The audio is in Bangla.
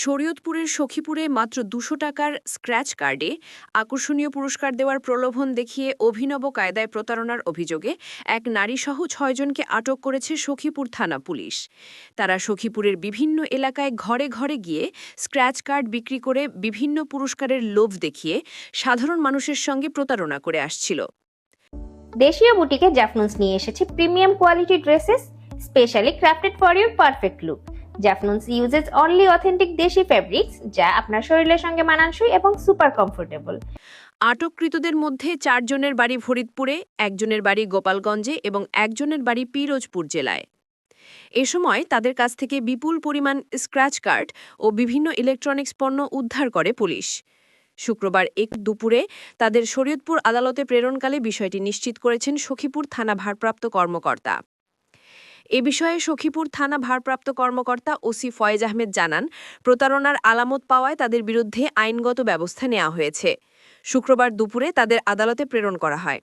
শরীয়তপুরের সখীপুরে মাত্র ২০০ টাকার স্ক্র্যাচ কার্ডে আকর্ষণীয় পুরস্কার দেওয়ার প্রলোভন দেখিয়ে অভিনব কায়দায় প্রতারণার অভিযোগে এক নারীসহ ৬ জনকে আটক করেছে সখীপুর থানা পুলিশ। তারা সখীপুরের বিভিন্ন এলাকায় ঘরে ঘরে গিয়ে স্ক্র্যাচ কার্ড বিক্রি করে বিভিন্ন পুরস্কারের লোভ দেখিয়ে সাধারণ মানুষের সঙ্গে প্রতারণা করে আসছিল। দেশীয় বুটিকে জাফনুন্স নিয়ে এসেছে premium quality dresses specially crafted for your perfect look. Jafnuns uses only authentic deshi fabrics যা আপনার শরীরের সঙ্গে মানানসই এবং সুপার কমফোর্টেবল। আটককৃতদের মধ্যে ৪ জনের বাড়ি ফরিদপুরে, একজনের বাড়ি গোপালগঞ্জে এবং একজনের বাড়ি পিরোজপুর জেলায়। এ সময় তাদের কাছ থেকে বিপুল পরিমাণ স্ক্র্যাচ কার্ড ও বিভিন্ন ইলেকট্রনিক্স পণ্য উদ্ধার করে পুলিশ। শুক্রবার দুপুরে তাদের শরীয়তপুর আদালতে প্রেরণকালে বিষয়টি নিশ্চিত করেছেন সখীপুর থানা ভারপ্রাপ্ত কর্মকর্তা। এ বিষয়ে সখীপুর থানা ভারপ্রাপ্ত কর্মকর্তা ওসি ফয়েজ আহমেদ জানান, প্রতারণার আলামত পাওয়ায় তাদের বিরুদ্ধে আইনগত ব্যবস্থা নেওয়া হয়েছে। শুক্রবার দুপুরে তাদের আদালতে প্রেরণ করা হয়।